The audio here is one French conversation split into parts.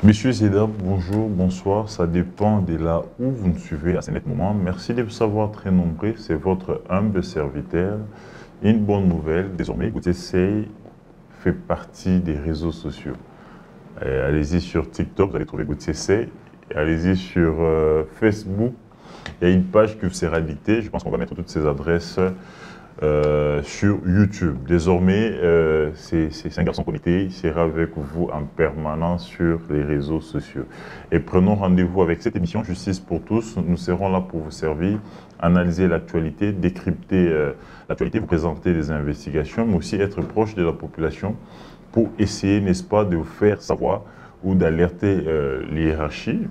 Monsieur Zeda, bonjour, bonsoir, ça dépend de là où vous nous suivez à ce net moment. Merci de vous savoir très nombreux, c'est votre humble serviteur. Une bonne nouvelle, désormais, Goutier fait partie des réseaux sociaux. Allez-y sur TikTok, vous allez trouver Goutier Sey. Allez-y sur Facebook, il y a une page qui vous sera dictée. Je pense qu'on va mettre toutes ces adresses sur YouTube. Désormais, c'est un garçon connecté, il sera avec vous en permanence sur les réseaux sociaux. Et prenons rendez-vous avec cette émission Justice pour tous. Nous serons là pour vous servir, analyser l'actualité, décrypter l'actualité, vous présenter des investigations, mais aussi être proche de la population pour essayer, n'est-ce pas, de vous faire savoir ou d'alerter les hiérarchies,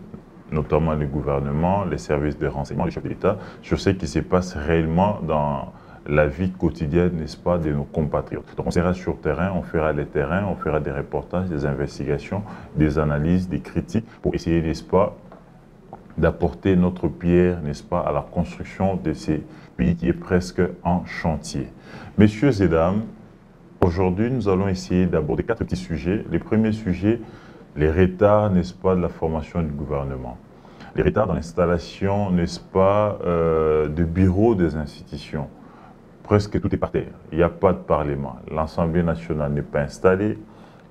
notamment le gouvernement, les services de renseignement, les chefs de l'État, sur ce qui se passe réellement dans la vie quotidienne, n'est-ce pas, de nos compatriotes. Donc on sera sur terrain, on fera les terrains, on fera des reportages, des investigations, des analyses, des critiques, pour essayer, n'est-ce pas, d'apporter notre pierre, n'est-ce pas, à la construction de ces pays qui est presque en chantier. Messieurs et dames, aujourd'hui, nous allons essayer d'aborder 4 petits sujets. Le premier sujet, les retards, n'est-ce pas, de la formation du gouvernement. Les retards dans l'installation, n'est-ce pas, de bureaux des institutions. Presque tout est par terre. Il n'y a pas de Parlement. L'Assemblée nationale n'est pas installée.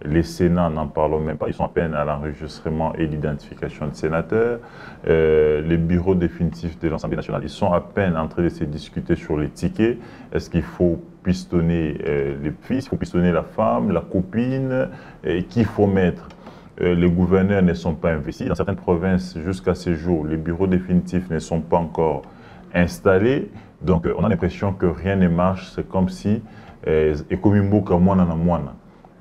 Les Sénats, n'en parlons même pas. Ils sont à peine à l'enregistrement et l'identification de sénateurs. Les bureaux définitifs de l'Assemblée nationale, ils sont à peine en train de se discuter sur les tickets. Est-ce qu'il faut pistonner les fils, il faut pistonner la femme, la copine, qui faut mettre? Les gouverneurs ne sont pas investis. Dans certaines provinces, jusqu'à ce jour, les bureaux définitifs ne sont pas encore installés. Donc, on a l'impression que rien ne marche. C'est comme si,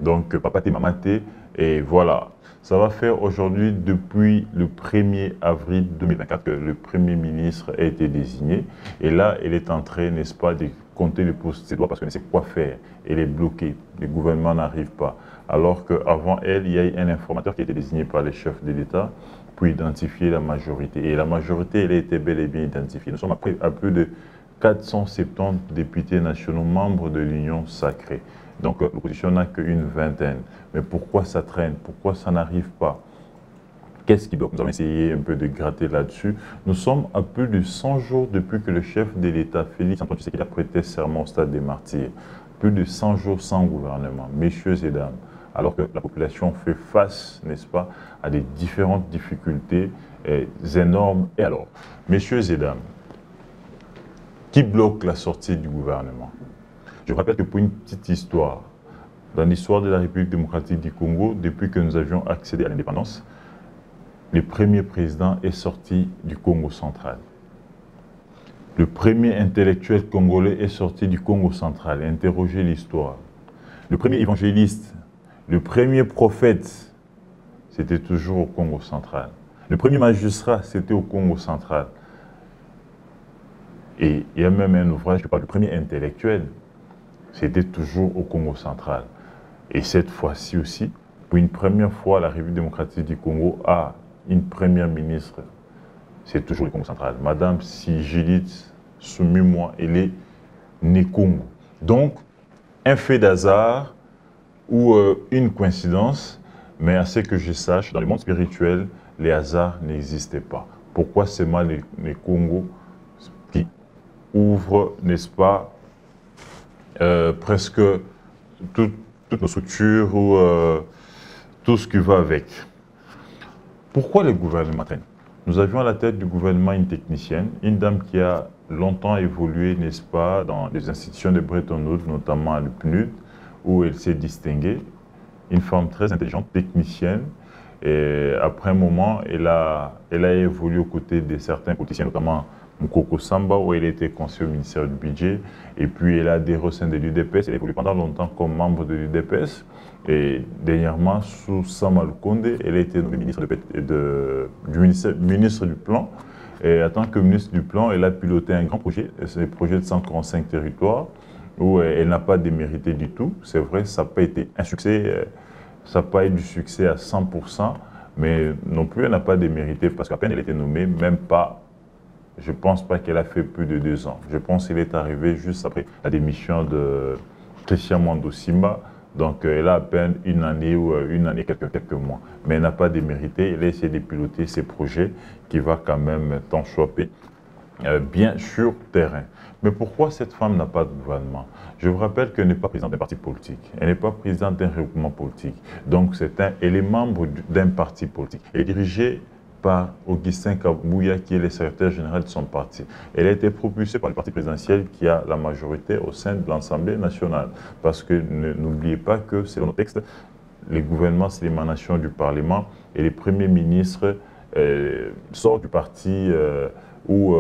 donc, papa t'es maman t'es, et voilà. Ça va faire aujourd'hui, depuis le 1er avril 2024, que le Premier ministre a été désigné. Et là, elle est en train, n'est-ce pas, de compter le pouce de ses doigts parce qu'elle ne sait quoi faire. Elle est bloquée. Le gouvernement n'arrive pas. Alors qu'avant elle, il y a eu un informateur qui a été désigné par les chefs de l'État pour identifier la majorité. Et la majorité, elle a été bel et bien identifiée. Nous sommes à plus de 470 députés nationaux membres de l'Union sacrée. Donc l'opposition n'a qu'une vingtaine. Mais pourquoi ça traîne? Pourquoi ça n'arrive pas? Qu'est-ce qui bloque? Nous allons essayer un peu de gratter là-dessus. Nous sommes à plus de 100 jours depuis que le chef de l'État, Félix Antoine Tshisekedi, a prêté serment au stade des martyrs. Plus de 100 jours sans gouvernement, messieurs et dames. Alors que la population fait face, n'est-ce pas, à des différentes difficultés énormes. Et alors, messieurs et dames, qui bloque la sortie du gouvernement? Je rappelle que pour une petite histoire, dans l'histoire de la République démocratique du Congo, depuis que nous avions accédé à l'indépendance, le premier président est sorti du Congo central. Le premier intellectuel congolais est sorti du Congo central. Interrogez l'histoire. Le premier évangéliste, le premier prophète, c'était toujours au Congo central. Le premier magistrat, c'était au Congo central. Et il y a même un ouvrage qui parle du premier intellectuel, c'était toujours au Congo central. Et cette fois-ci aussi, pour une première fois, la République démocratique du Congo a une première ministre, c'est toujours le Congo central. Madame Sigilite Soumimwa, elle est née Congo. Donc, un fait d'hasard ou une coïncidence, mais à ce que je sache, dans le monde spirituel, les hasards n'existaient pas. Pourquoi c'est mal les Congo qui ouvre, n'est-ce pas, presque toutes nos structures ou tout ce qui va avec. Pourquoi le gouvernement traîne? Nous avions à la tête du gouvernement une technicienne, une dame qui a longtemps évolué, n'est-ce pas, dans les institutions de Bretton Woods, notamment à le PNUD, où elle s'est distinguée. Une femme très intelligente, technicienne. Et après un moment, elle a évolué aux côtés de certains politiciens, notamment Mukoko Samba, où elle était conseillère au ministère du Budget, et puis elle a adhéré au sein de l'UDPS. Elle a évolué pendant longtemps comme membre de l'UDPS, et dernièrement, sous Sama Lukonde, elle a été nommée ministre ministre du Plan. Et en tant que ministre du Plan, elle a piloté un grand projet, c'est le projet de 145 territoires, où elle n'a pas démérité du tout. C'est vrai, ça n'a pas été un succès, ça n'a pas eu du succès à 100%, mais non plus elle n'a pas démérité, parce qu'à peine elle a été nommée, même pas. Je ne pense pas qu'elle a fait plus de 2 ans. Je pense qu'elle est arrivée juste après la démission de Christian Mwando Simba. Donc, elle a à peine une année ou quelques mois. Mais elle n'a pas démérité. Elle a essayé de piloter ses projets qui va quand même tant choper bien sur terrain. Mais pourquoi cette femme n'a pas de gouvernement? Je vous rappelle qu'elle n'est pas présidente d'un parti politique. Elle n'est pas présidente d'un regroupement politique. Donc, elle est membre d'un parti politique. Elle est dirigée par Augustin Kabouya, qui est le secrétaire général de son parti. Elle a été propulsée par le parti présidentiel qui a la majorité au sein de l'Assemblée nationale. Parce que n'oubliez pas que, selon le texte, les gouvernements, c'est l'émanation du Parlement et les premiers ministres sortent du parti ou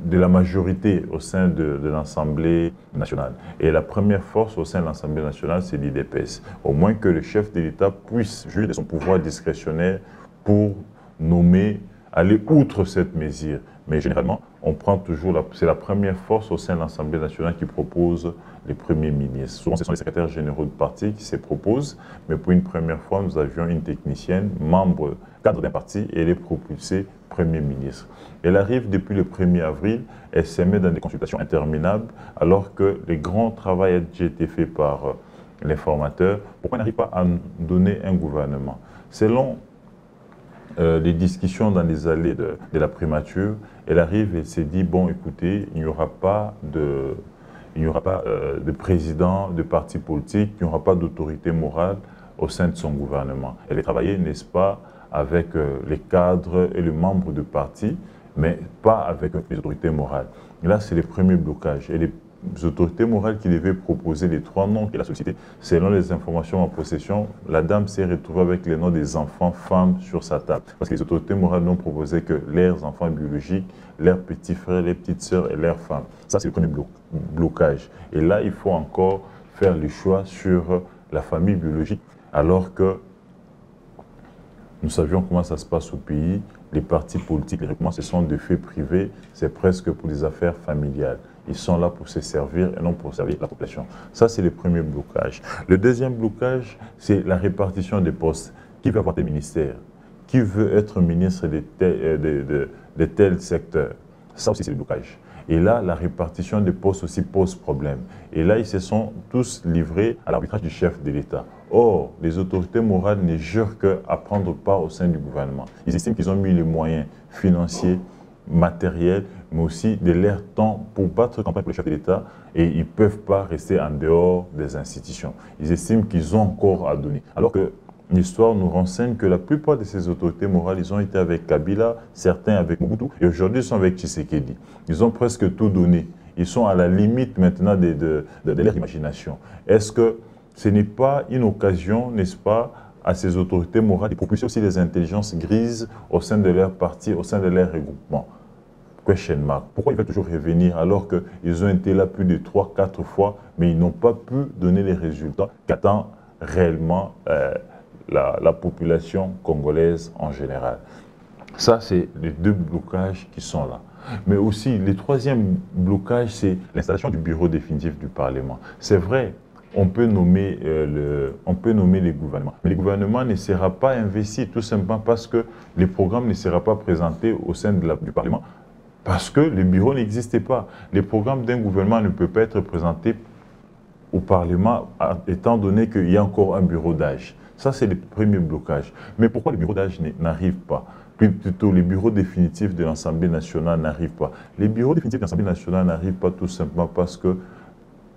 de la majorité au sein de l'Assemblée nationale. Et la première force au sein de l'Assemblée nationale, c'est l'IDPS. Au moins que le chef de l'État puisse jouir de son pouvoir discrétionnaire pour nommer, aller outre cette mesure. Mais généralement, on prend toujours, c'est la première force au sein de l'Assemblée nationale qui propose les premiers ministres. Souvent, ce sont les secrétaires généraux de parti qui se proposent, mais pour une première fois, nous avions une technicienne, membre, cadre d'un parti, et elle est propulsée Premier ministre. Elle arrive depuis le 1er avril, elle se met dans des consultations interminables, alors que le grand travail a déjà été fait par l'informateur. Pourquoi elle n'arrive pas à nous donner un gouvernement? Selon les discussions dans les allées de la primature, elle arrive et s'est dit, bon, écoutez, il n'y aura pas de président de parti politique, il n'y aura pas d'autorité morale au sein de son gouvernement. Elle a travaillé, n'est-ce pas, avec les cadres et les membres de parti, mais pas avec les autorités morales. Et là, c'est le premier blocage. Et les autorités morales qui devaient proposer les 3 noms qu'elle a sollicités, selon les informations en possession, la dame s'est retrouvée avec les noms des enfants femmes sur sa table. Parce que les autorités morales n'ont proposé que leurs enfants biologiques, leurs petits frères, les petites sœurs et leurs femmes. Ça, c'est le premier blocage. Et là, il faut encore faire le choix sur la famille biologique, alors que nous savions comment ça se passe au pays. Les partis politiques, les regroupements, ce sont des faits privés, c'est presque pour des affaires familiales. Ils sont là pour se servir et non pour servir la population. Ça, c'est le premier blocage. Le deuxième blocage, c'est la répartition des postes. Qui veut avoir des ministères? Qui veut être ministre de tel secteur? Ça aussi, c'est le blocage. Et là, la répartition des postes aussi pose problème. Et là, ils se sont tous livrés à l'arbitrage du chef de l'État. Or, les autorités morales ne jurent qu'à prendre part au sein du gouvernement. Ils estiment qu'ils ont mis les moyens financiers, matériels, mais aussi de leur temps pour battre campagne pour le chef de l'État et ils ne peuvent pas rester en dehors des institutions. Ils estiment qu'ils ont encore à donner. Alors que l'histoire nous renseigne que la plupart de ces autorités morales, ils ont été avec Kabila, certains avec Mobutu, et aujourd'hui ils sont avec Tshisekedi. Ils ont presque tout donné. Ils sont à la limite maintenant de leur imagination. Est-ce que ce n'est pas une occasion, n'est-ce pas, à ces autorités morales de propulser aussi des intelligences grises au sein de leur parti, au sein de leur regroupement? Question mark. Pourquoi ils veulent toujours revenir alors qu'ils ont été là plus de 3-4 fois, mais ils n'ont pas pu donner les résultats qu'attend réellement la population congolaise en général? Ça, c'est les 2 blocages qui sont là. Mais aussi, le 3e blocage, c'est l'installation du bureau définitif du Parlement. C'est vrai, on peut nommer les gouvernements. Mais le gouvernement ne sera pas investi tout simplement parce que les programmes ne seront pas présentés au sein du Parlement. Parce que le bureau n'existait pas. Les programmes d'un gouvernement ne peuvent pas être présentés au Parlement étant donné qu'il y a encore un bureau d'âge. Ça, c'est le premier blocage. Mais pourquoi le bureau d'âge n'arrive pas? Plutôt, les bureaux définitifs de l'Assemblée nationale n'arrivent pas. Les bureaux définitifs de l'Assemblée nationale n'arrivent pas tout simplement parce que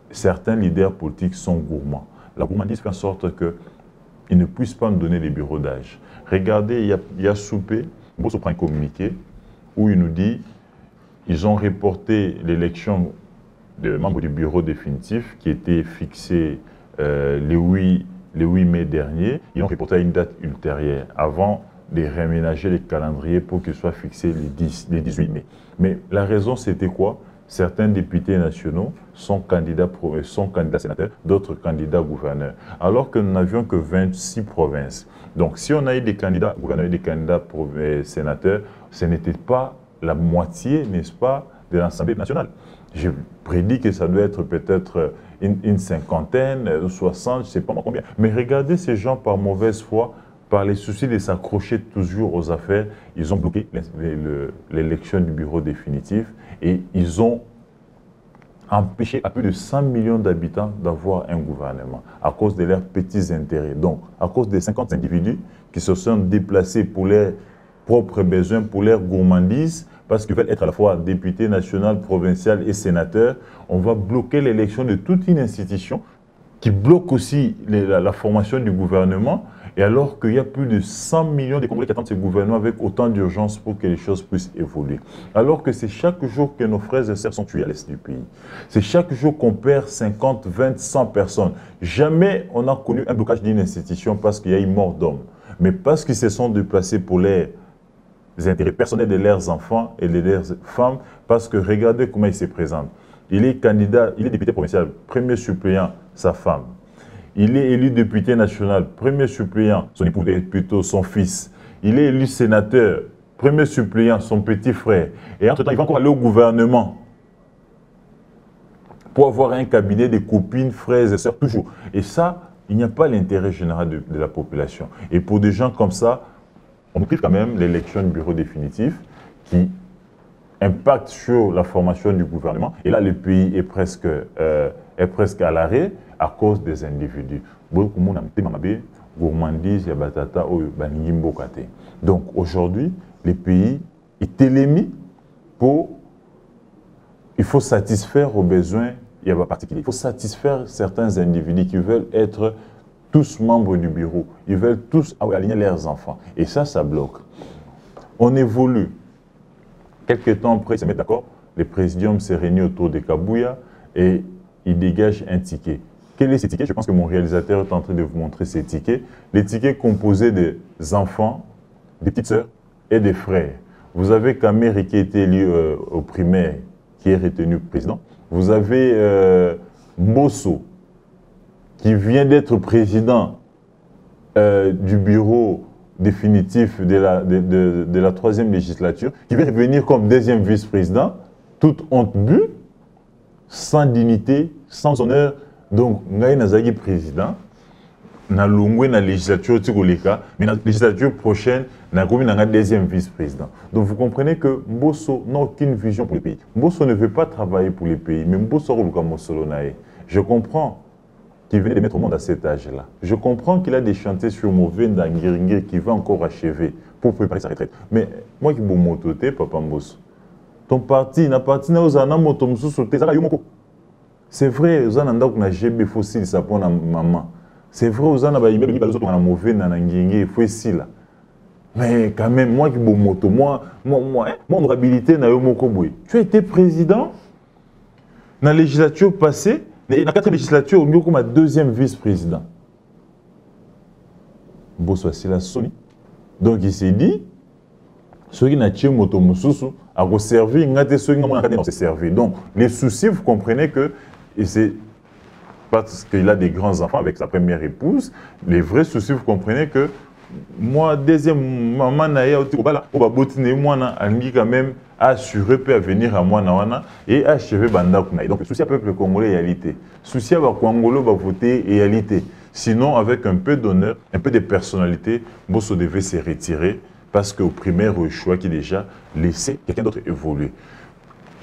certains leaders politiques sont gourmands. La gourmandise fait en sorte qu'ils ne puissent pas nous donner les bureaux d'âge. Regardez, il y a Soupé, Bosso prend un communiqué où il nous dit ils ont reporté l'élection des membres du bureau définitif qui était fixée le 8 mai dernier. Ils ont reporté à une date ultérieure avant de réaménager les calendriers pour qu'ils soient fixés les 18 mai. Mais la raison, c'était quoi? Certains députés nationaux sont candidats sénateurs, d'autres candidats gouverneurs, alors que nous n'avions que 26 provinces. Donc, si on a eu des candidats gouverneurs et des candidats sénateurs, ce n'était pas la moitié, n'est-ce pas, de l'Assemblée nationale. Je prédis que ça doit être peut-être une cinquantaine, 60, je ne sais pas combien. Mais regardez ces gens par mauvaise foi, par les soucis de s'accrocher toujours aux affaires, ils ont bloqué l'élection du bureau définitif et ils ont empêcher à plus de 100 millions d'habitants d'avoir un gouvernement à cause de leurs petits intérêts. Donc, à cause des 50 individus qui se sont déplacés pour leurs propres besoins, pour leurs gourmandises, parce qu'ils veulent être à la fois députés national, provincial et sénateur, on va bloquer l'élection de toute une institution qui bloque aussi la formation du gouvernement, et alors qu'il y a plus de 100 millions de Congolais qui attendent ce gouvernement avec autant d'urgence pour que les choses puissent évoluer. Alors que c'est chaque jour que nos frères et sœurs sont tués à l'est du pays. C'est chaque jour qu'on perd 50, 20, 100 personnes. Jamais on a connu un blocage d'une institution parce qu'il y a une mort d'homme, mais parce qu'ils se sont déplacés pour les intérêts personnels de leurs enfants et de leurs femmes, parce que regardez comment ils se présentent. Il est candidat, il est député provincial, premier suppléant, sa femme. Il est élu député national, premier suppléant, son époux est plutôt son fils. Il est élu sénateur, premier suppléant, son petit frère. Et entre-temps, il va encore aller au gouvernement pour avoir un cabinet de copines, frères et sœurs, toujours. Et ça, il n'y a pas l'intérêt général de la population. Et pour des gens comme ça, on prive quand même l'élection du bureau définitif qui impacte sur la formation du gouvernement. Et là, le pays est presque à l'arrêt à cause des individus. Donc aujourd'hui, le pays est élémé pour... Il faut satisfaire aux besoins particuliers. Il faut satisfaire certains individus qui veulent être tous membres du bureau. Ils veulent tous aligner leurs enfants. Et ça bloque. On évolue. Quelques temps après, ils se mettent d'accord. Le présidium s'est réuni autour de Kabouya et il dégage un ticket. Quel est ce ticket? Je pense que mon réalisateur est en train de vous montrer ces tickets. Les tickets composés des enfants, des petites sœurs et des frères. Vous avez Kameri qui a été élu au primaire, qui est retenu président. Vous avez Mbosso, qui vient d'être président du bureau définitif de la 3e législature, qui va revenir comme 2e vice-président, toute honte but, sans dignité, sans honneur. Donc, Ngaï Nazagi président, na longwe na législature tikoleka, mais la législature prochaine, na komi na 2e vice-président. Donc vous comprenez que Mbosso n'a aucune vision pour le pays. Mbosso ne veut pas travailler pour le pays, mais Mbosso Roluka Mossolonae. Je comprends qu'il vient de mettre au monde à cet âge-là. Je comprends qu'il a des chantiers sur Mauvais Ndangiringé qui va encore achever pour préparer sa retraite. Mais moi qui suis mototé, Papa Mbosso, ton parti n'a parti aux anamoto msusu tezaka yomoko. C'est vrai, aux ananda qu'on a GB fossile ça pour la maman. C'est vrai, aux ananda immeuble qui balzo pour Mauvais Ndangiringé fossile. Mais quand même, moi qui suis moto, moi, mon honorabilité n'a yomoko boy. Tu as été président dans la législature passée. Dans la 4e législature, on est comme 2e vice-président. Mbosso Sila Soni. Donc il s'est dit, ceux qui n'ont pas moto mususu a servi, ceux qui n'ont pas servi. Donc les soucis, vous comprenez que c'est parce qu'il a des grands enfants avec sa première épouse. Les vrais soucis, vous comprenez que moi, 2e maman naïa au babotine moi quand même assuré peut venir à moi et achever banda kunaï. Donc le souci à peuple congolais réalité. Souci à Congolais va voter réalité. Sinon avec un peu d'honneur, un peu de personnalité, Mbosso devait se retirer parce qu'au primaire au choix qui déjà laissé quelqu'un d'autre évoluer.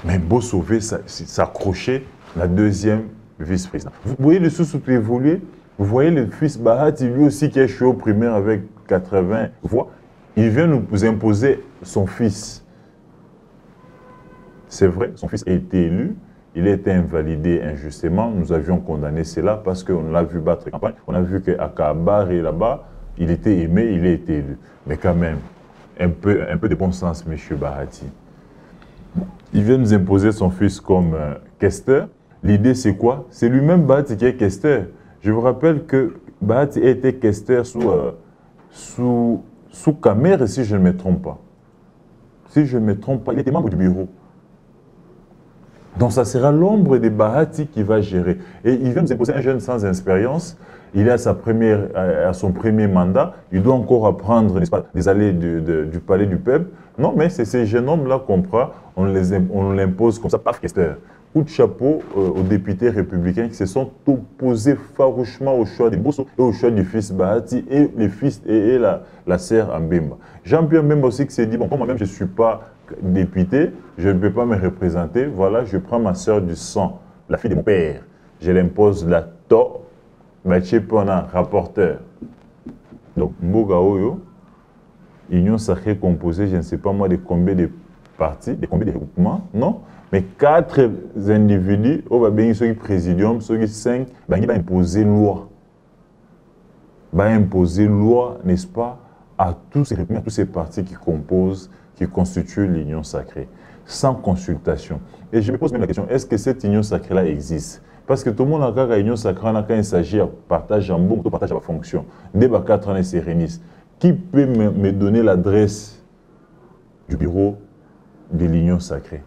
Mais Mbosso veut s'accrocher la 2e vice-président. Vous voyez le sous évoluer. Vous voyez le fils Bahati, lui aussi qui est échoué au primaire avec 80 voix, il vient nous imposer son fils. C'est vrai, son fils a été élu, il a été invalidé injustement, nous avions condamné cela parce qu'on l'a vu battre campagne, on a vu qu'à Kabar et là-bas, il était aimé, il a été élu. Mais quand même, un peu de bon sens, M. Bahati. Il vient nous imposer son fils comme questeur. L'idée c'est quoi? C'est lui-même Bahati qui est questeur. Je vous rappelle que Bahati a été questeur sous Kamere, si je ne me trompe pas. Si je ne me trompe pas, il était membre du bureau. Donc ça sera l'ombre de Bahati qui va gérer. Et il vient nous imposer un jeune sans expérience. Il est à son premier mandat. Il doit encore apprendre les allées du palais du peuple. Non, mais c'est ces jeunes hommes-là qu'on prend, on l'impose comme ça, paf, questeur. Coup de chapeau aux députés républicains qui se sont opposés farouchement au choix de Mbosso et au choix du fils Bahati et les fils et la sœur Ambemba. Jean-Pierre Mbemba aussi qui s'est dit, bon, moi-même je ne suis pas député, je ne peux pas me représenter, voilà, je prends ma sœur du sang la fille de mon père. Je l'impose la to, Baché Pona, rapporteur. Donc, Mboga Oyo, union sacrée composée, je ne sais pas moi, de combien de partis, de combien de groupements, non? Mais 4 individus, ceux qui présidium, ceux qui 5, ils vont imposer loi. Ils vont imposer loi, n'est-ce pas, à tous ces partis qui composent, qui constituent l'union sacrée, sans consultation. Et je me pose même la question, est-ce que cette union sacrée-là existe? Parce que tout le monde a une union sacrée, quand il s'agit de partage en bon, de partage en fonction. Dès 4 ans, c'est réunissent. Qui peut me donner l'adresse du bureau de l'union sacrée?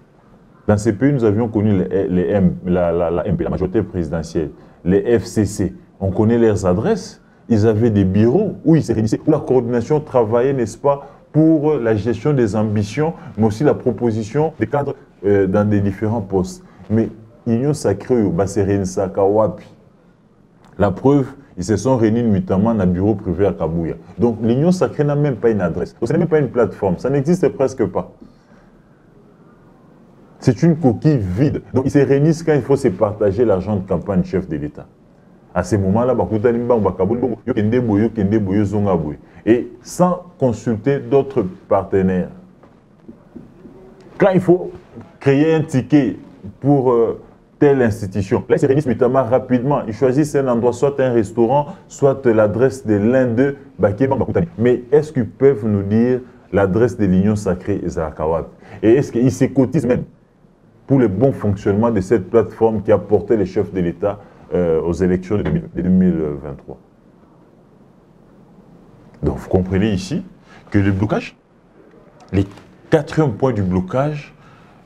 Dans ces pays, nous avions connu la MP, la majorité présidentielle, les FCC. On connaît leurs adresses. Ils avaient des bureaux où ils se réunissaient, où la coordination travaillait, n'est-ce pas, pour la gestion des ambitions, mais aussi la proposition des cadres dans des différents postes. Mais l'union sacrée, c'est réunissaka Kawapi. La preuve, ils se sont réunis notamment dans un bureau privé à Kabouya. Donc l'union sacrée n'a même pas une adresse. Donc, ce n'est même pas une plateforme. Ça n'existe presque pas. C'est une coquille vide. Donc ils se réunissent quand il faut se partager l'argent de campagne chef de l'État. À ce moment-là, et sans consulter d'autres partenaires. Quand il faut créer un ticket pour telle institution, là ils se réunissent notamment rapidement. Ils choisissent un endroit, soit un restaurant, soit l'adresse de l'un d'eux. Mais est-ce qu'ils peuvent nous dire l'adresse de l'union sacrée Ezakawab? Et est-ce qu'ils se cotisent même pour le bon fonctionnement de cette plateforme qui a porté les chefs de l'État aux élections de 2023. Donc vous comprenez ici que le blocage, les 4e points du blocage,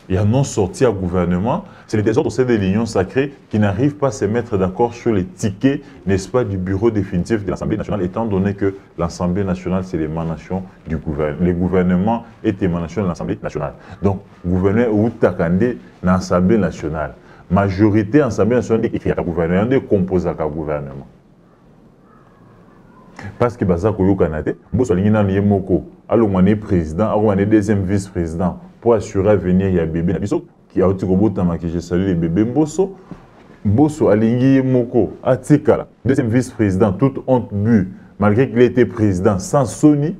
il y a non sorti à gouvernement, c'est le désordre au sein de l'union sacrée qui n'arrive pas à se mettre d'accord sur les tickets, n'est-ce pas, du bureau définitif de l'Assemblée nationale, étant donné que l'Assemblée nationale, c'est l'émanation du gouvernement. Le gouvernement est émanation de l'Assemblée nationale. Donc, gouverneur ou Takande dans l'Assemblée nationale. Majorité de l'Assemblée nationale écrit à gouvernement, de composer à gouvernement. Parce que Baza Koyo Kanate, Bosso Lingina Niemoko, Alomane président, Alomane deuxième vice-président, pour assurer à venir, il y a bébé Nabiso, qui a été robotama qui j'ai salué les bébés Mbosso. Bosso Alingi Moko, Atikala, deuxième vice-président, toute honte but, malgré qu'il était président, sans Sony,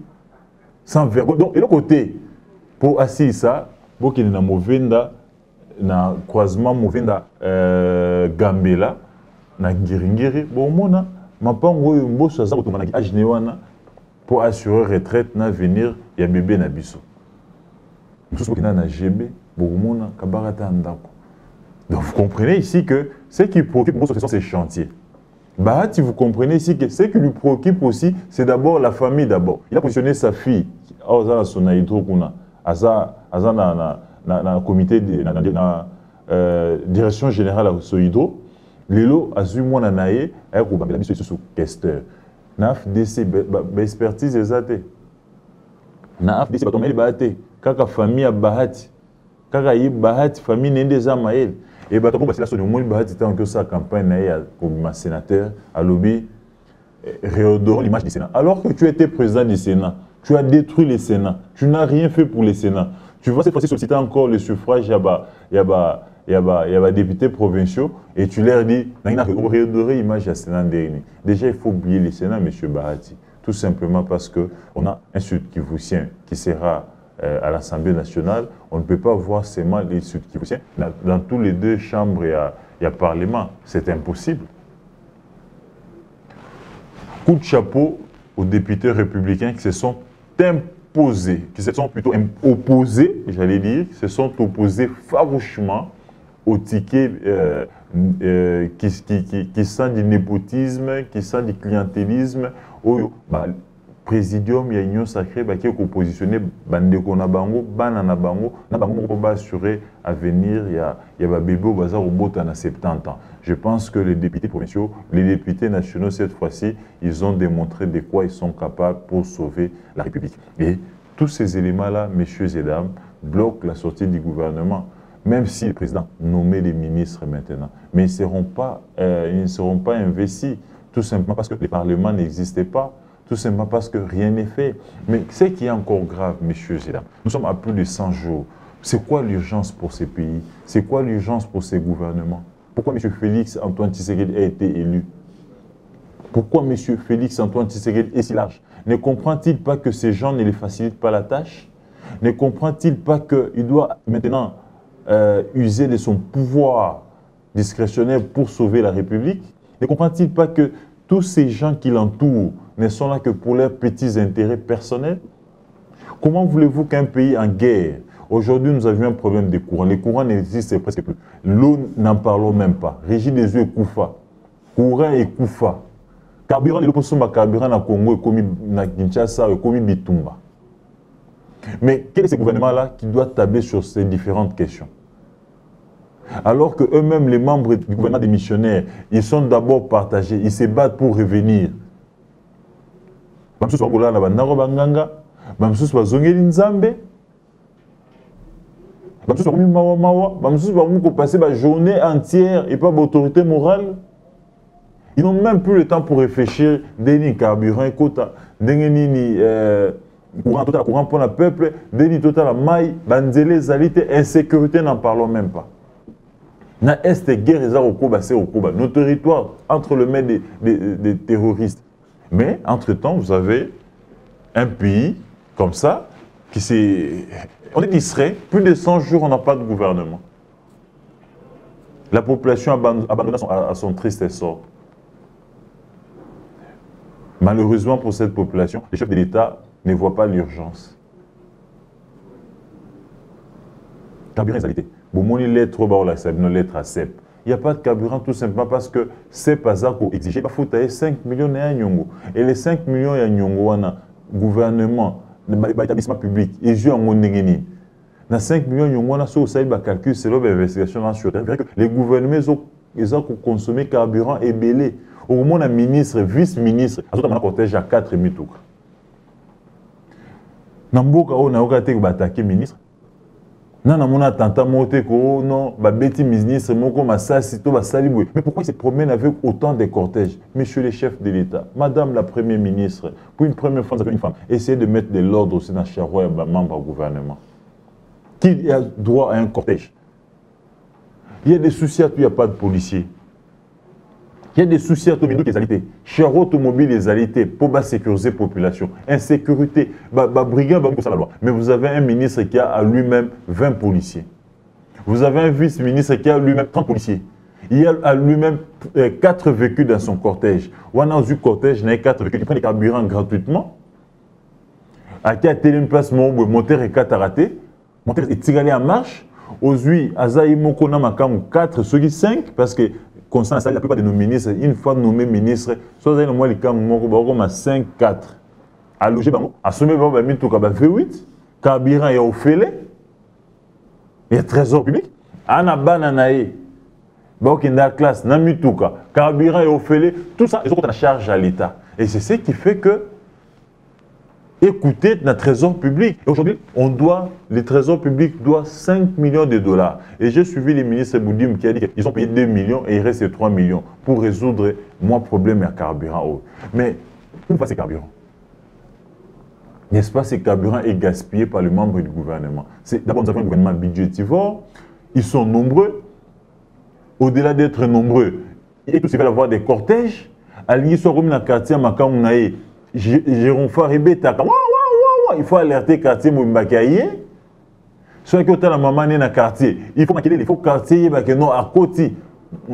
sans vergogne. Donc, de l'autre côté, pour assis ça, pour qu'il y ait un Movenda, un croisement Movenda Gambela, na Ngiringiri, bon, mona, ma pas Mbosso Aza Otomanaki Ajnewana, pour assurer retraite, na venir, il y a bébé Nabiso. Donc vous comprenez ici que ce qui préoccupe beaucoup, ce sont ces chantiers. Bahati, vous comprenez ici que ce qui lui préoccupe aussi, c'est d'abord la famille d'abord. Il a positionné sa fille, dans le comité de la direction générale à Sohydro. Lelo a eu mon anaye, avec la mission sous questeur. Naf DC, expertise des athées. Naf DC, kaka famille à Bahati, kaka yi Bahati famille n'ende za maël et bah comme parce que là sur le Bahati tant que sa campagne comme sénateur à lobby réodore l'image du Sénat. Alors que tu étais président du Sénat, tu as détruit le Sénat, tu n'as rien fait pour le Sénat. Tu vas cette fois-ci solliciter encore le suffrage, il y a députés provinciaux et tu leur dis réodorer l'image du Sénat dernier. Déjà il faut oublier le Sénat, monsieur Bahati, tout simplement parce que on a un Sud-Kivousien qui sera à l'Assemblée nationale, on ne peut pas voir seulement les Sud-Kivusiens. Dans tous les 2 chambres, il y a Parlement. C'est impossible. Coup de chapeau aux députés républicains qui se sont imposés, qui se sont plutôt opposés, j'allais dire, qui se sont opposés farouchement au ticket qui sent du népotisme, qui sent du clientélisme, présidium, il y a une union sacrée qui est positionné bandeko na bango, banana bango, na bango va assurer à venir, il y a bébé au bazar au bota na 70 ans. Je pense que les députés provinciaux, les députés nationaux cette fois-ci, ils ont démontré de quoi ils sont capables pour sauver la République. Et tous ces éléments-là, messieurs et dames, bloquent la sortie du gouvernement. Même si le président nommait les ministres maintenant, mais ils ne seront pas investis, tout simplement parce que le Parlement n'existait pas. Tout simplement parce que rien n'est fait. Mais ce qui est encore grave, messieurs et dames, nous sommes à plus de 100 jours. C'est quoi l'urgence pour ces pays? C'est quoi l'urgence pour ces gouvernements? Pourquoi M. Félix Antoine Tshisekedi a été élu? Pourquoi M. Félix Antoine Tshisekedi est si large? Ne comprend-il pas que ces gens ne lui facilitent pas la tâche? Ne comprend-il pas qu'il doit maintenant user de son pouvoir discrétionnaire pour sauver la République? Ne comprend-il pas que tous ces gens qui l'entourent ne sont là que pour leurs petits intérêts personnels? Comment voulez-vous qu'un pays en guerre, aujourd'hui nous avions un problème de courant, les courants n'existent presque plus, l'eau n'en parlons même pas, Régis des yeux Koufa, courant et Koufa, carburant de l'opposition, carburant na Congo, comme na Kinshasa, comme Bitumba. Mais quel est ce gouvernement-là qui doit tabler sur ces différentes questions? Alors que eux-mêmes, les membres du gouvernement des missionnaires, ils sont d'abord partagés, ils se battent pour revenir. Bamsous Wagola na Bandaro Banganga, Bamsous Wazongeli Nzambe, Bamsous Wagomi Mawa Mawa, Bamsous Wagomi passer la journée entière et pas d'autorité morale. Ils n'ont même plus le temps pour réfléchir, Deni carburant, Kota, Deni courant pour le peuple, Deni total maille, Banzele, Zalité, insécurité, n'en parlons même pas. Na est guerre c'est au Cuba, nos territoires entre les mains des terroristes. Mais entre-temps, vous avez un pays comme ça qui s'est... On est distrait, plus de 100 jours, on n'a pas de gouvernement. La population abandonne à son triste sort. Malheureusement pour cette population, les chefs de l'État ne voient pas l'urgence. Carburant, réalité. Bomoni lettre nos lettres à CEP. Il n'y a pas de carburant tout simplement parce que CEP a exigé. Il faut 5 millions de Nyongo. Et les 5 millions de Nyongo, le gouvernement, l'établissement public, ils ont un mondengueni. Dans 5 millions de Nyongo, on a calcul selon l'investigation sur terre. Les gouvernements, ils ont consommé carburant et belé. Au moins, un ministre, vice-ministre, ils ont protégé à 4 mitouks. Namboka, on a attaqué le ministre. Non, non, non, non, ministre, mais pourquoi il se promène avec autant de cortèges? Monsieur le chef de l'État, Madame la Première ministre, pour une première fois, vous avez une femme, essayez de mettre de l'ordre aussi dans le charroi et membre du gouvernement. Qui a droit à un cortège? Il y a des soucis à tout, il n'y a pas de policiers. Il y a des soucis à tout, il y a des alités. Charroi automobile, des alités pour sécuriser la population. Insécurité, brigand, la loi. Mais vous avez un ministre qui a à lui-même 20 policiers. Vous avez un vice-ministre qui a à lui-même 30 policiers. Il a à lui-même 4 véhicules dans son cortège. On a eu cortège, il y a 4 véhicules. Il prend des carburants gratuitement. À qui a télé une place, mon moteur est 4 à rater. Moteur est tiré en marche. Aujourd'hui, Azaï Mokona Makam 4, ceux qui 5, parce que Constant, la plupart de nos ministres, une fois nommés ministres, soit ils ont le cas de 5, 4. À loger, à sommer, V8, carburant et au fêlé, il y a trésor public. Ana bananae, la classe, Namituka, carburant et au fêlé, tout ça, ils ont la charge à l'État. Et c'est ce qui fait que, écoutez, notre trésor public. Aujourd'hui, le trésor public doit 5 millions de dollars. Et j'ai suivi les ministres Boudim qui a dit qu'ils ont payé 2 millions et il reste 3 millions pour résoudre mon problème à carburant. Mais, où va ces carburants? N'est-ce pas, ces carburants est gaspillé par les membres du gouvernement? D'abord, nous avons un gouvernement budgétivore. Ils sont nombreux. Au-delà d'être nombreux, et tous ils veulent avoir des cortèges. À l'issue de la quartier, Jérôme Faribeta, il faut alerter le quartier Moumbakaye. Soit que la maman est dans le quartier, il faut qu'il faut quartier non à côté.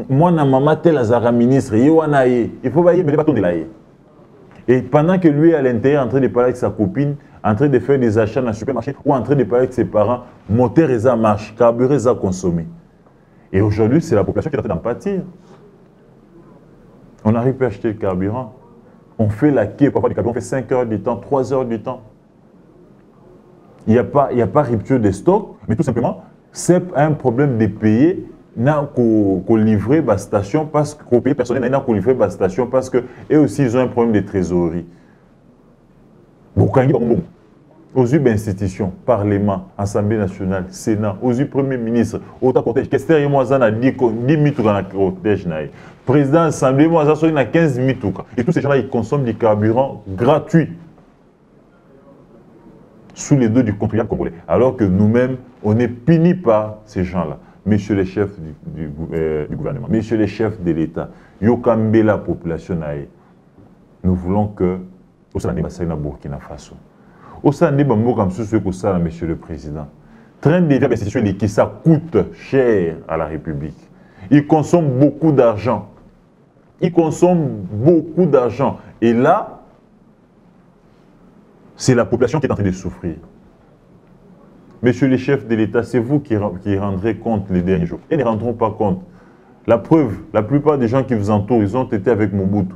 Moi, na maman tel Azara ministre, il faut pas y mettre de là. Et pendant que lui est à l'intérieur en train de parler avec sa copine, en train de faire des achats dans le supermarché ou en train de parler avec ses parents, moteur est à marche, carburant est à consommer. Et aujourd'hui, c'est la population qui est en train d'en pâtir. On arrive à acheter le carburant. On fait la quai, parfois du carburant, on fait 5 heures du temps, 3 heures du temps. Il n'y a pas rupture de stock, mais tout simplement, c'est un problème de payer, n'a qu'au livrer la station, parce qu'au pays personnel, n'a qu'au livrer la station, parce qu'eux aussi, ils ont un problème de trésorerie. Aux yeux d'institutions, Parlement, Assemblée nationale, Sénat, aux yeux Premier ministre, autant cortège, qu'est-ce que moi, ça a 10 minutes dans la cortège. Président de l'Assemblée, moi, ça a 15 minutes. Et tous ces gens-là, ils consomment du carburant gratuit sous les deux du contribuable congolais. Alors que nous-mêmes, on est punis par ces gens-là. messieurs les chefs du gouvernement, messieurs les chefs de l'État, yokambe la population nae. Nous voulons que au sein de Burkina Faso, au sein de monsieur le Président, train de l'institution qui ça coûte cher à la République. Il consomme beaucoup d'argent. Il consomme beaucoup d'argent. Et là, c'est la population qui est en train de souffrir. Messieurs les chefs de l'État, c'est vous qui rendrez compte les derniers jours. Ils ne rendront pas compte. La preuve, la plupart des gens qui vous entourent, ils ont été avec Mobutu.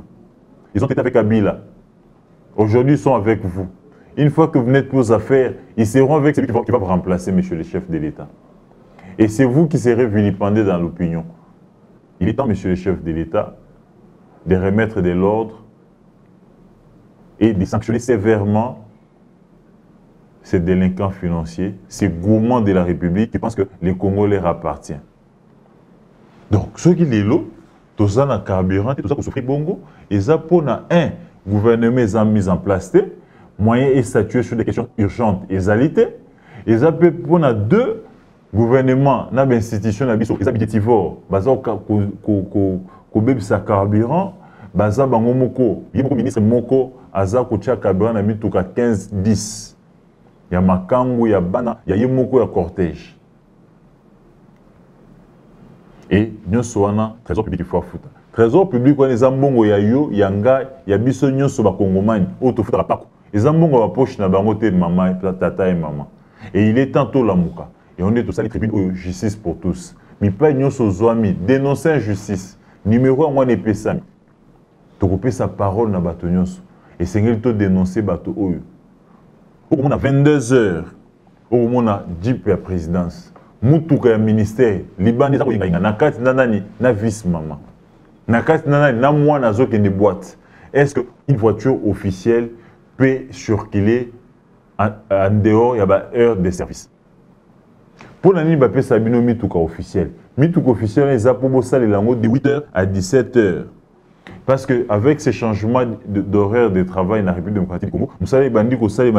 Ils ont été avec Kabila. Aujourd'hui, ils sont avec vous. Une fois que vous n'êtes plus aux affaires, ils seront avec celui qui va vous remplacer, messieurs les chefs de l'État. Et c'est vous qui serez vilipendés dans l'opinion. Il est temps, messieurs les chefs de l'État, de remettre de l'ordre et de sanctionner sévèrement ces délinquants financiers, ces gourmands de la République qui pensent que les Congo leur appartient. Donc, ceux qui les lots, tout ça dans le carburant, tout ça pour souffrir bongo, et ça pour un gouvernement mis en place, moyen et statuer sur des questions urgentes et alité, et ça peut pour deux gouvernements, dans l'institution, les habitativores, basés au bébé sa carburant, basé au moko, il y a un ministre moko, aza kocha carburant, na mis tout 15-10. Il y a Makambu, il y a Bana, il y a Yemoko, il y a cortège. Et nous sommes un trésor public qui faut foutre. Trésor public, on est un bongo, il y a yo, il y a nga, il y a biso nyo soba kongomani, auto foutre la pako. Les ambongo va poche na bangote maman, tata et maman. Et il est tantôt la mouka. Et on est tout ça les tribunes justice pour tous. Mais pas nyo so zoami, dénoncer injustice. Numéro 1 moi n'est pas ça. Tu coupes sa parole na bato nyonso. Et c'est ngel to dénoncer bato oyo. On a 22 heures, on a 10 pour la présidence. Moutou ya ministère, Liban est à na kati nanani na vice maman. Na kati nanani na moi na zo kende boîte. Est-ce qu'une voiture officielle peut circuler en dehors, il y a une heure de service? Pour l'année, il y a un mitouka officiel. Mitouka officiel, il y a de 8h à 17h. Parce qu'avec ces changements d'horaire de travail dans la République démocratique du Congo, vous savez, il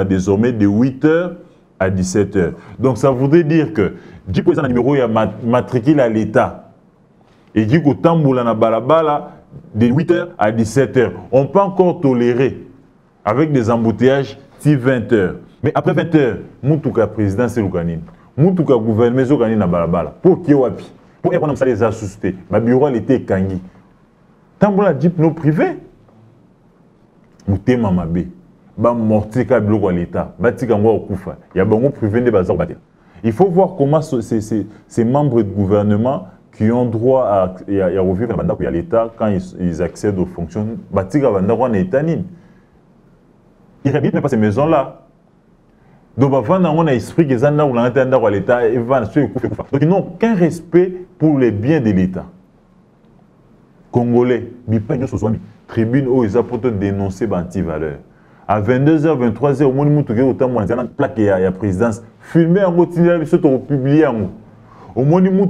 désormais de 8h à 17h. Donc ça voudrait dire que 10% de numéro, il y a matricule à l'État. Et dit qu'au tamboula na balabala, de 8h à 17h. On peut encore tolérer avec des embouteillages si 20h. Mais après 20h, Moutouka président c'est l'Ukanine. Moutouka gouvernement c'est l'Ukanine na balabala. Pour qui wapi? Pour qu'on a les associés. Ma bureau était kangi. Tamboula dit nos privés. Mouté mamabé. Ba mortika biloko à l'État. Batika ngwa okufa. Ya bango privé ne bazar batel. Il faut voir comment ces membres de gouvernement qui ont droit à revivre à l'État quand ils accèdent aux fonctions. Batika bandako na étanine. Ils n'habitent même pas ces maisons-là. Donc, on a esprit qu'ils ont à l'État et donc ils n'ont qu'un respect pour les biens de l'État. Congolais, tribune où ils ont pour dénoncer l'anti-valeur. À 22h, 23h, au moment où ils ont plaque la présidence, filmer en continuant, ils ont publié. Au moment où ils ont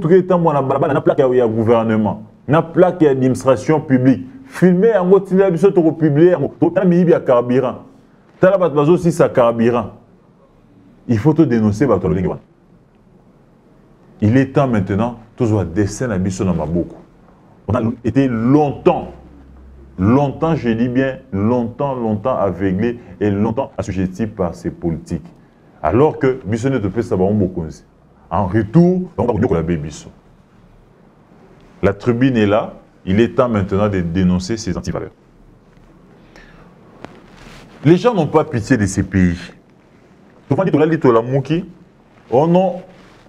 plaque le gouvernement, na plaque l'administration publique, filmer en continuant, ils ont publié. Ils ont carburant. Aussi ça carburant. Il faut te dénoncer. Il est temps maintenant, toujours dessin à Bissot dans Maboko. On a été longtemps, je dis bien longtemps aveuglé et longtemps assujetti par ces politiques. Alors que Bissot ne te fait savoir beaucoup. En retour, on va Bissot. La tribune est là. Il est temps maintenant de dénoncer ces antivaleurs. Les gens n'ont pas pitié de ces pays. On a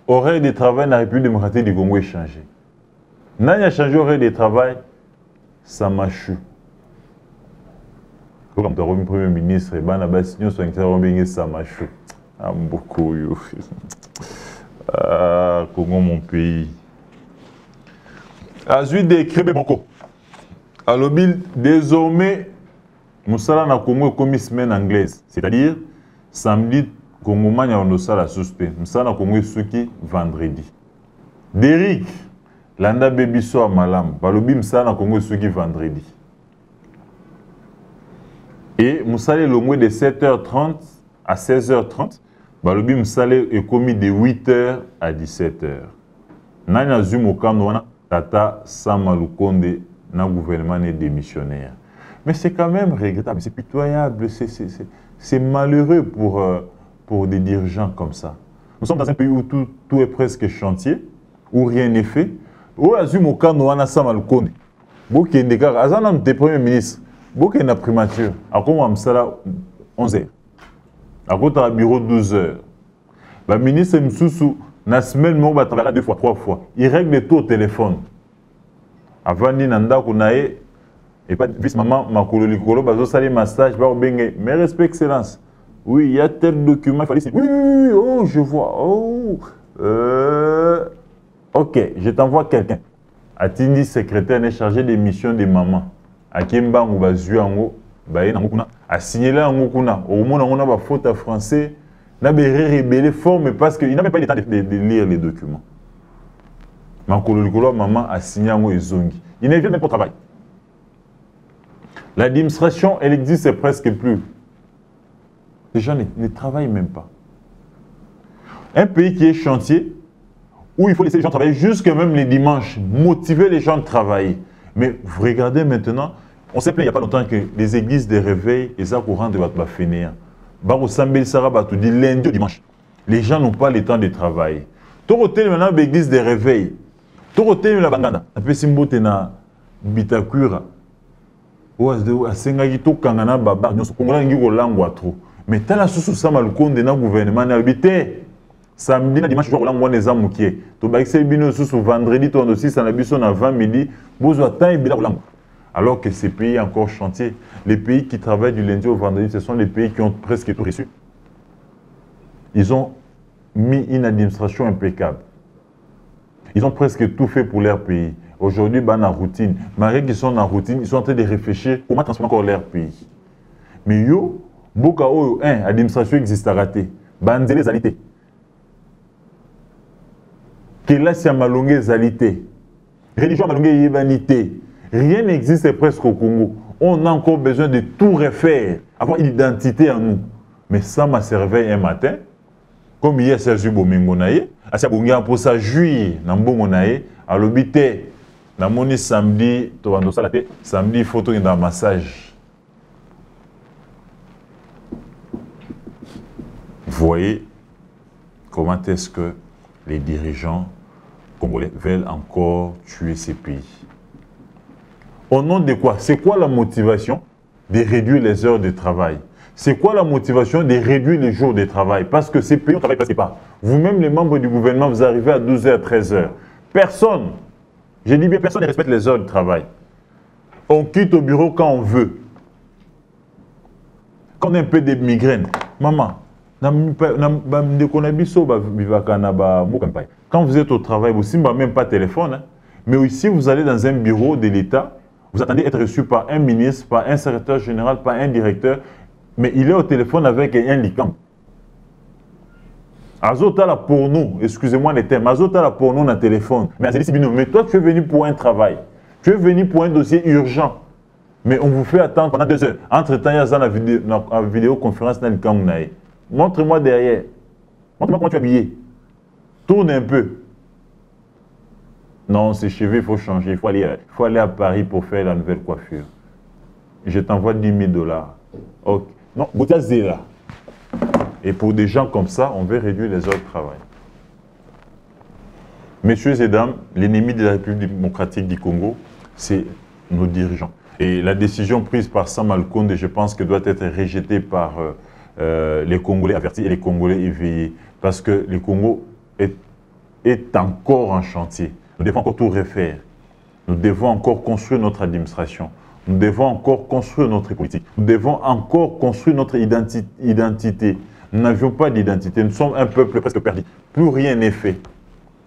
horaire de travail dans la République démocratique du Congo est changé. N'a pas changé horaire de travail, ça m'a chou. Comme tu as remis Premier ministre, ça m'a chou. Ah, beaucoup. Ah, Congo, mon pays. Azui de Krebe Boko. Alors, désormais, Moussala na Congo est comme semaine anglaise. C'est-à-dire, samedi, Congo mania on a la société. Moussala na Congo est suki vendredi. Derrick, landa bebiso à malam. Balobi Moussala na Congo est suki vendredi. Et Moussala est le moins de 7h30 à 16h30. Balobi Moussala est commis de 8h à 17h. Nani azui mokano wana Tata Sama Lukonde na gouvernement est démissionnaire. Mais c'est quand même regrettable, c'est pitoyable, c'est malheureux pour des dirigeants comme ça. Nous sommes dans un pays où tout est presque chantier, où rien n'est fait. Où azui mokano wana Sama Lukonde. Boki ndeka azana notre premier ministre. Boki na primature. Akoma amsala 11h. Akota bureau 12h. Le ministre Msoussou, na semaine, on va travailler 2 fois, 3 fois. Il règle tout au téléphone. Avant, il y a et pas vice-maman, ma colo, bazo sali massage, mais respect, excellence. Oui, il y a tel document, il fallait. Oui, oh, je vois. Oh, ok, je t'envoie quelqu'un. Atindi, secrétaire, est chargé des missions des mamans. A Kimba, ou Bazuango, a signalé en Mokuna. Au moins, on a une faute à français. Il a rébellé fort, mais parce qu'il n'avait pas le temps de lire les documents. Maman a signé un Zongi. Il ne vient même pas au travail. L'administration, elle existe presque plus. Les gens ne travaillent même pas. Un pays qui est chantier, où il faut laisser les gens travailler jusque même les dimanches, motiver les gens de travailler. Mais vous regardez maintenant, on s'est plaint il n'y a pas longtemps que les églises de réveil, les courants de votre fainéant. Du lundi au dimanche. Les gens n'ont pas le temps de travailler. Tout hôtel maintenant l'église de réveil. Tout hôtel la banganda. Un peu simbote na bitakura. Asengaki to kangana baba nyoso kongola ngi ko langwa trop. Mais tala susu sama lukonde na gouvernement na habité. Samedi na dimanche ko langwa neza mukie. To ba excel bino susu vendredi to aussi ça na biso na 20 midi. Bozo temps ibila ko langwa. Alors que ces pays encore chantier, les pays qui travaillent du lundi au vendredi, ce sont les pays qui ont presque tout reçu. Ils ont mis une administration impeccable. Ils ont presque tout fait pour leur pays. Aujourd'hui, dans la routine, malgré qu'ils sont en routine, ils sont en train de réfléchir comment transformer encore leur pays. Mais yo, boka oyo, administration existe à rater. Banzele zalité. Kelasi malongé zalité. Religion malongé yebanité. Rien n'existe presque au Congo. On a encore besoin de tout refaire, avoir une identité en nous. Mais ça m'a servi un matin, comme hier Serge Bomengonaye, à sa bonga pour ça jouir dans Bomengonaye, à l'obité, dans mon samedi, samedi photo dans massage. Vous voyez comment est-ce que les dirigeants congolais veulent encore tuer ces pays. Au nom de quoi? C'est quoi la motivation de réduire les heures de travail? C'est quoi la motivation de réduire les jours de travail? Parce que ces pays ne travaillent presque pas. Vous-même, les membres du gouvernement, vous arrivez à 12h, 13h. Personne, je dis bien personne ne respecte les heures de travail. On quitte au bureau quand on veut. Quand on a un peu de migraine, maman, quand vous êtes au travail, vous n'avez même pas de téléphone. Hein. Mais ici, vous allez dans un bureau de l'État, vous attendez être reçu par un ministre, par un secrétaire général, par un directeur, mais il est au téléphone avec un licam. Azotala pour nous, excusez-moi les termes, Azotala pour nous dans le téléphone. Mais toi, tu es venu pour un travail, tu es venu pour un dossier urgent, mais on vous fait attendre pendant 2 heures. Entre-temps, il y a la vidéoconférence dans le licam. Montre-moi derrière, montre-moi comment tu es habillé. Tourne un peu. Non, ces cheveux, il faut changer. Il faut aller à Paris pour faire la nouvelle coiffure. Je t'envoie 10 000 $. Okay. Non, Zéla. Et pour des gens comme ça, on veut réduire les heures de travail. Messieurs et dames, l'ennemi de la République démocratique du Congo, c'est nos dirigeants. Et la décision prise par Sama Lukonde, je pense que doit être rejetée par les Congolais avertis et les Congolais éveillés. Parce que le Congo est encore en chantier. Nous devons encore tout refaire. Nous devons encore construire notre administration. Nous devons encore construire notre politique. Nous devons encore construire notre identité. Nous n'avions pas d'identité. Nous sommes un peuple presque perdu. Plus rien n'est fait.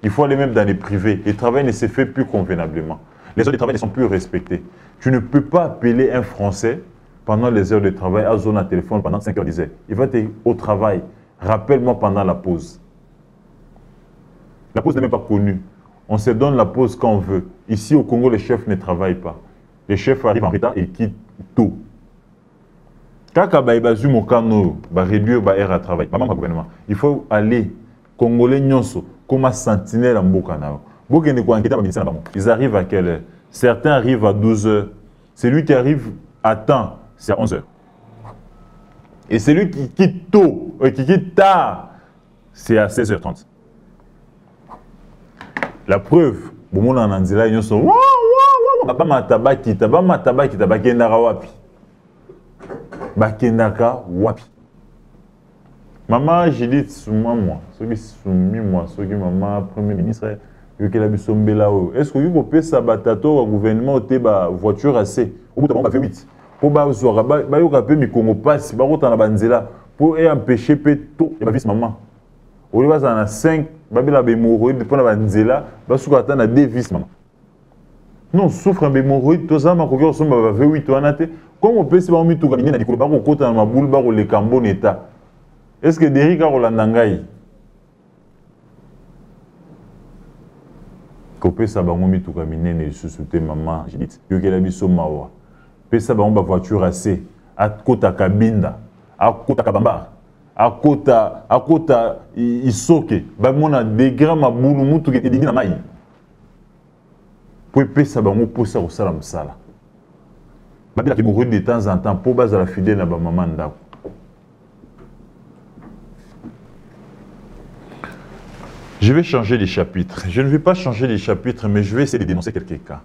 Il faut aller même dans les privés. Le travail ne se fait plus convenablement. Les heures de travail ne sont plus respectées. Tu ne peux pas appeler un Français pendant les heures de travail à zone à téléphone pendant 5 heures 10 heures. Il va être au travail. Rappelle-moi pendant la pause. La pause n'est même pas connue. On se donne la pause quand on veut. Ici au Congo, les chefs ne travaillent pas. Les chefs arrivent en retard et quittent tôt. Quand on va réduire l'air à travail, il faut aller, Congolais nyonso, comme sentinelle en Bokana. Ils arrivent à quelle heure? Certains arrivent à 12 heures. Celui qui arrive à temps, c'est à 11 heures. Et celui qui quitte tôt, qui quitte tard, c'est à 16h30. La preuve, bon, on en dit là, ils sont maman, j'ai dit moi, ceux qui sont mis moi, ceux qui maman premier ministre, est-ce que vous pouvez sabatato au gouvernement au ba voiture assez au bout de fait 8 pour ba zora ba yo ka pe mi Congo passe ba rota na banzela pour empêcher peto et ba fils maman au lieu na 5 ba bila be hémorroïde pour na banzela ba suka ta na 2 fils maman non souffre un hémorroïde to za ma ko ko somba ba 8 wana te comme on peut se ba mi to ka na dikolo ba ko kota na mabulu ba ko le cambo neta est-ce que Derrick a rolanda ngai Kopé ça bango mi tout caminer ne sous-souté maman j'ai dit yo kela biso mawa pe ça bango ba voiture assez à kota kabinda à kota kabamba à kota isoke ba mona degra mabulu mutu ke dingi na mai pour pe ça bango pour ça au sala msala ba bila ki mourir de temps en temps pour base la fidèle na ba maman ndako. Je vais changer les chapitres. Je ne vais pas changer les chapitres, mais je vais essayer de dénoncer quelques cas.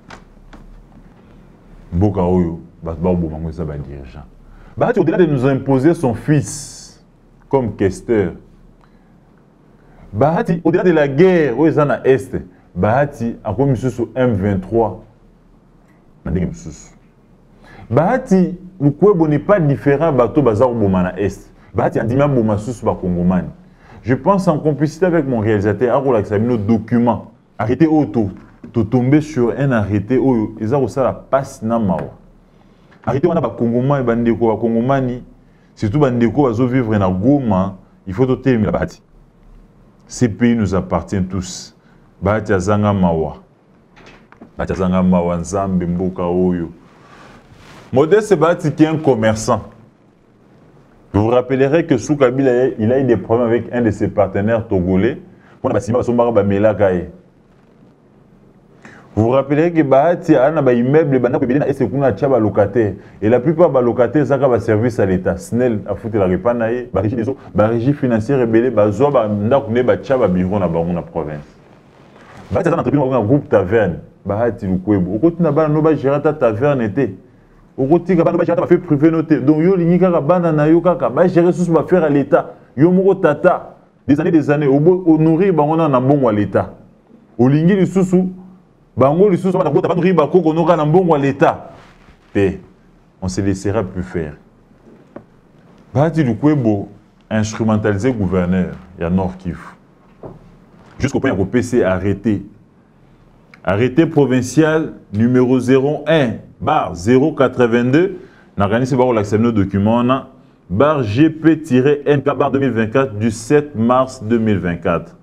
Boka Oyo, dirigeant. Au-delà de nous imposer son fils comme questeur, au-delà de la guerre, où ils en a Est, Bahati a commis sur M23. Bahati, nous n'est pas différent de Bazar Bomana Est. Bahati a dit même Bomasus Bakongomani. Je pense en complicité avec mon réalisateur, à nos documents. Arrêtez auto, tomber sur un arrêté où ils ont la passe namao. Arrêtez on a pas Congomani, bandeko, Congomani, surtout bandeko, ils vivre na Goma, il faut doter la Bahati. Ces pays nous appartiennent tous. Bahati azanga mawa, Bahati azanga mawa nzambe mboka oyo. Modeste Bahati qui est un commerçant. Vous vous rappellerez que sous Kabila, il a eu des problèmes avec un de ses partenaires togolais. Vous vous rappellerez que Bahati a un immeuble locataire. Et la plupart des locataires ont un service à l'État. SNEL a foutu la répanne, la régie financière rebelle, la province. Bahati a un groupe taverne. Bahati Lukwebo. Au côté de la gérant taverne était. Au côté de la fait privé noté. Donc, yo l'ingika bana na yo kaka ba gérer sous ba faire à l'état. Yo moko tata des années au nourrir bango na mbongo à l'état. Au lingi li susu bango li susu ba ko nourrir ba ko noka na mbongo à l'état. Pe on se laissera plus faire. Bahati Lukwebo instrumentalisé gouverneur ya Nord Kivu. Jusqu'au point où PC arrêté. Arrêté provincial numéro 01 bar 082 n'a gagné ce bar l'accès nos documents bar GP-NK bar 2024 du 7 mars 2024.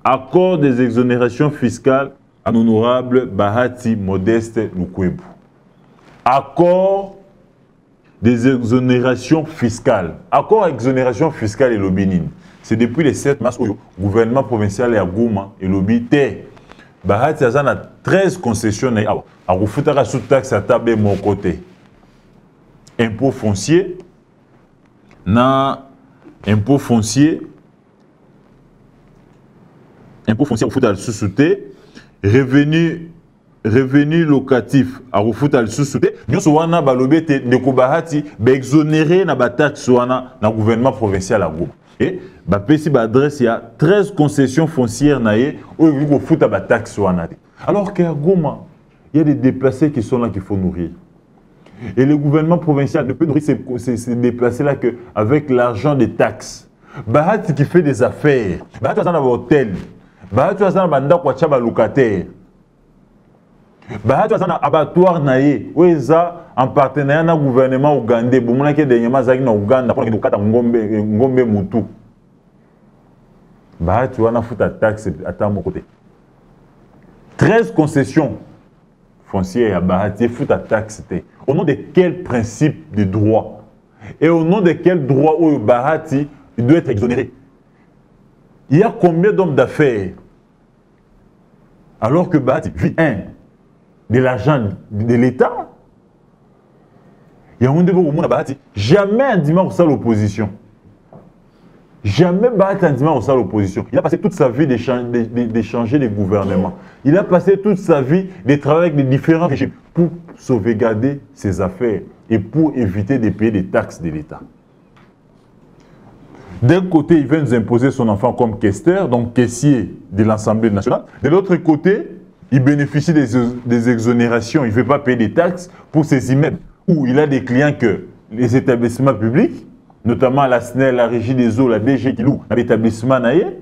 Accord des exonérations fiscales à l'honorable Bahati Modeste Lukwebo. Accord des exonérations fiscales. Accord exonération fiscale et lobbying. C'est depuis le 7 mars où le gouvernement provincial est à Goma et lobby Bahati a 13 concessions à refuter sous taxe à table mon côté. Impôt foncier, impôt foncier refuter sous-souté, revenu locatif à refuter sous-souté. Nous sommes en balobé de Bahati exonéré na taxe na gouvernement provincial à Goma. Et si adresse il y a 13 concessions foncières naé où il faut foutre la taxe sur un. Alors qu'à Goma, il y a des déplacés qui sont là qu'il faut nourrir. Et le gouvernement provincial ne peut nourrir ces déplacés là qu'avec l'argent des taxes. Bahati qui fait des affaires, Bahati a un hôtel, Bahati a un bandako locataire. Bahati a un abattoir naé où ils ont en partenariat avec le gouvernement ougandais, pour que des gens qui sont Ouganda pour qu'ils ngombe mutu. Bahati a foutu la taxe à mon côté. 13 concessions foncières à Bahati foutu la taxe. Au nom de quel principe de droit? Et au nom de quel droit où Bahati doit être exonéré? Il y a combien d'hommes d'affaires Alors que Bahati vit de l'argent de l'État. Il y a un débat au monde à Bahati. Jamais un dimanche à l'opposition. Jamais Bahati un dimanche à l'opposition. Il a passé toute sa vie d'échanger les gouvernements. Il a passé toute sa vie de travailler avec les différents régimes pour sauvegarder ses affaires et pour éviter de payer des taxes de l'État. D'un côté, il veut nous imposer son enfant comme questeur, donc caissier de l'Assemblée nationale. De l'autre côté, il bénéficie des exonérations. Il ne veut pas payer des taxes pour ses immeubles, où il a des clients que les établissements publics, notamment la SNEL, la Régie des eaux, la DG qui loue l'établissement naïe.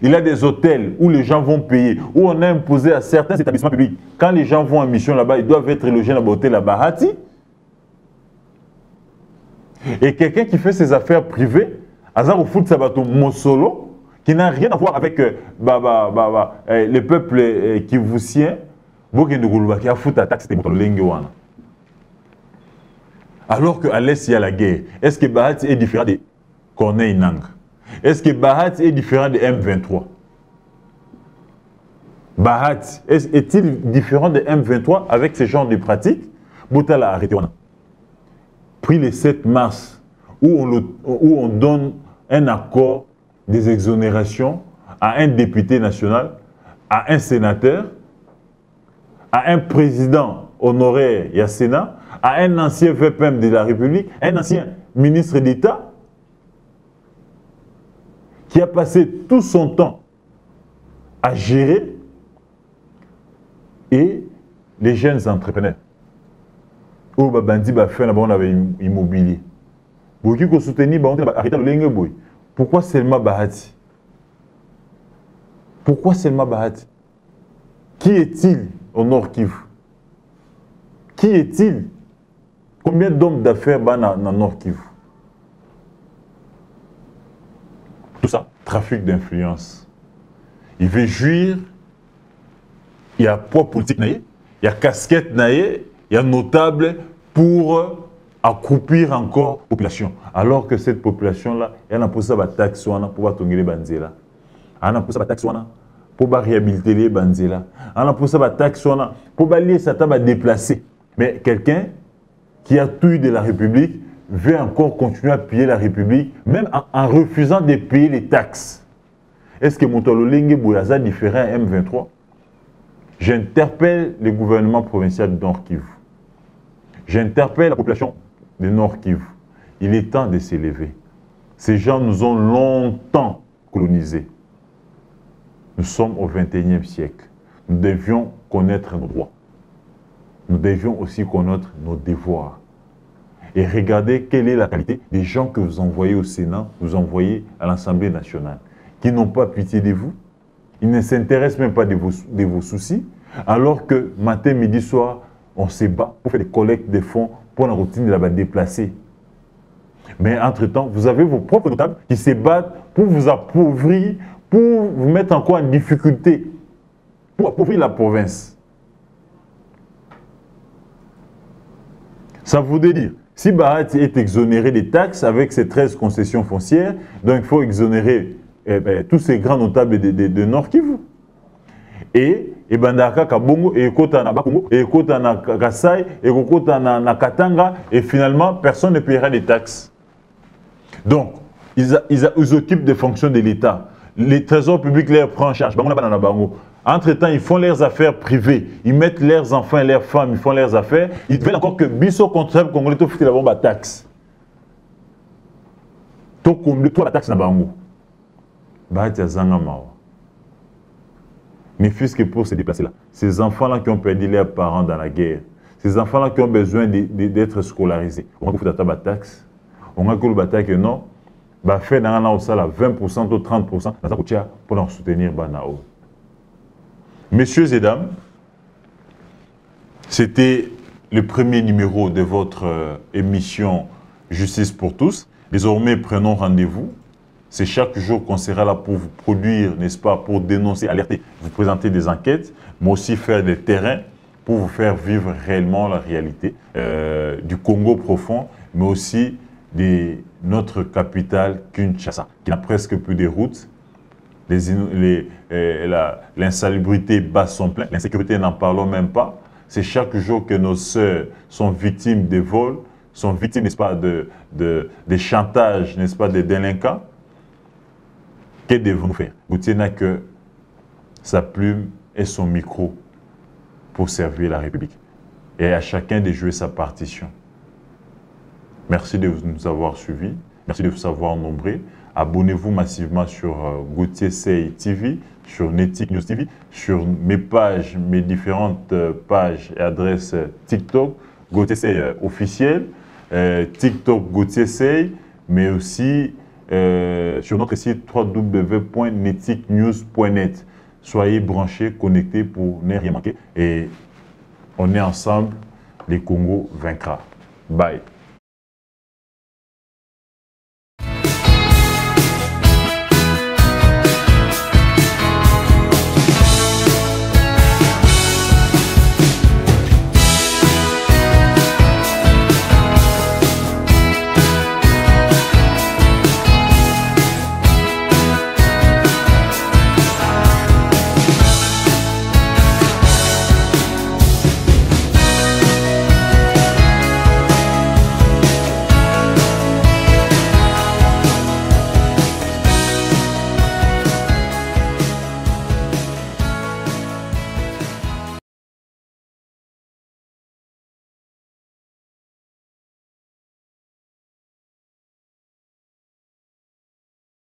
Il a des hôtels où les gens vont payer, où on a imposé à certains établissements publics. Quand les gens vont en mission là-bas, ils doivent être logés dans l'hôtel à Bahati. Et quelqu'un qui fait ses affaires privées, Azar au foot Sabato Mosolo, qui n'a rien à voir avec les peuples qui vous siens, qui a foot attaque, c'était Lengewana. Alors qu'à l'Est, il y a la guerre. Est-ce que Bahati est différent de Corneille Nang? Est-ce que Bahati est différent de M23? Bahati est-il différent de M23 avec ce genre de pratiques? Boutala a arrêté. Pris le 7 mars, où on donne un accord des exonérations à un député national, à un sénateur, à un président honoraire et à Sénat, à un ancien VPM de la République, un ancien ministre d'État, qui a passé tout son temps à gérer, et les jeunes entrepreneurs. Où Bandi va faire immobilier. Pour soutenir, pourquoi seulement Bahati? Pourquoi seulement Bahati? Qui est-il au Nord Kivu? Qui est-il? Combien d'hommes d'affaires dans le Nord Kivu? Tout ça, trafic d'influence. Il veut jouir, il y a poids politique, il y a casquette, il y a notable pour accroupir encore la population. Alors que cette population-là, elle a posé sa taxe pour tonner les banzela. Elle a posé sa taxe pour réhabiliter les banzela. Elle a posé sa taxe pour balayer sa table à déplacer. Mais quelqu'un qui a tout eu de la République veut encore continuer à payer la République, même en refusant de payer les taxes. Est-ce que Montolo Lengue Boulaza différent à M23? J'interpelle le gouvernement provincial de Nord Kivu. J'interpelle la population de Nord Kivu. Il est temps de s'élever. Ces gens nous ont longtemps colonisés. Nous sommes au XXIe siècle. Nous devions connaître nos droits. Nous devions aussi connaître nos devoirs. Et regardez quelle est la qualité des gens que vous envoyez au Sénat, vous envoyez à l'Assemblée nationale, qui n'ont pas pitié de vous. Ils ne s'intéressent même pas de vos soucis, alors que matin, midi, soir, on se bat pour faire des collectes de fonds pour la routine de la déplacer. Mais entre-temps, vous avez vos propres notables qui se battent pour vous appauvrir, pour vous mettre encore en difficulté, pour appauvrir la province. Ça voudrait dire, si Bahati est exonéré des taxes avec ses 13 concessions foncières, donc il faut exonérer tous ces grands notables de Nord Kivu. Et Bandaka Kabongo, et Kota na Bakongo, et Kota na Kasai, et Kota na Katanga, et finalement, personne ne paiera des taxes. Donc, ils occupent des fonctions de l'État. Les trésors publics les prennent en charge. Entre-temps, ils font leurs affaires privées. Ils mettent leurs enfants et leurs femmes, ils font leurs affaires. Ils veulent encore que Bisso contribuable congolais te fait la bombe à taxe. Toi, la taxe na bango. Bahati azanga mawa. Mais fût-ce que pour se déplacer là, ces enfants-là qui ont perdu leurs parents dans la guerre, ces enfants-là qui ont besoin d'être scolarisés, on va faire la taxe. On a que le bataille que non, bah faire dans la 20% ou 30% pour leur soutenir Banao. Messieurs et dames, c'était le premier numéro de votre émission Justice pour tous. Désormais, prenons rendez-vous. C'est chaque jour qu'on sera là pour vous produire, n'est-ce pas, pour dénoncer, alerter, vous présenter des enquêtes, mais aussi faire des terrains pour vous faire vivre réellement la réalité du Congo profond, mais aussi de notre capitale Kinshasa, qui n'a presque plus de routes, L'insalubrité bat son plein. L'insécurité, n'en parlons même pas. C'est chaque jour que nos sœurs sont victimes de vols, sont victimes, n'est-ce pas, des chantages, n'est-ce pas, des délinquants. Que devons-nous faire? Gauthier n'a que sa plume et son micro pour servir la République. Et à chacun de jouer sa partition. Merci de nous avoir suivis. Merci de vous avoir nombreux. Abonnez-vous massivement sur Gauthier Seye TV, sur Netic News TV, sur mes pages, mes différentes pages et adresses TikTok, Gauthier Seye officiel, TikTok Gauthier Seye, mais aussi sur notre site www.neticnews.net. Soyez branchés, connectés pour ne rien manquer. Et on est ensemble, les Congo vaincra. Bye.